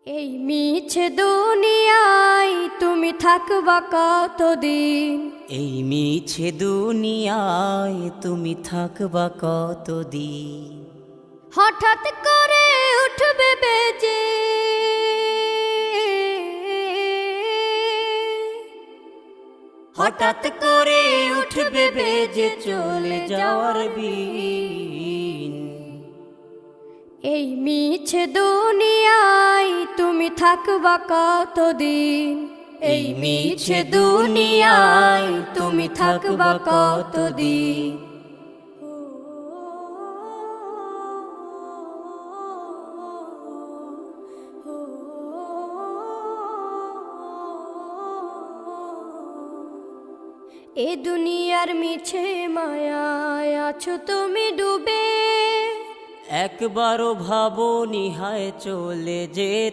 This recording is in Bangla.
এই মিছে দুনিয়ায় তুমি থাকবা কতদিন? এই মিছে দুনিয়ায় তুমি থাকবা কতদিন? হঠাৎ করে উঠবে বেজে হঠাৎ করে উঠবে বেজে চলে যাওয়ার বিন। এই মিছে দুনিয়ায় তুমি থাকবা কতদিন? এই মিছে দুনিয়ায় তুমি থাকবা কতদিন? এ দুনিয়ার মিছে মায়ায় আছো তুমি ডুবে, একবারও ভাবো নিহায় চলে যেতে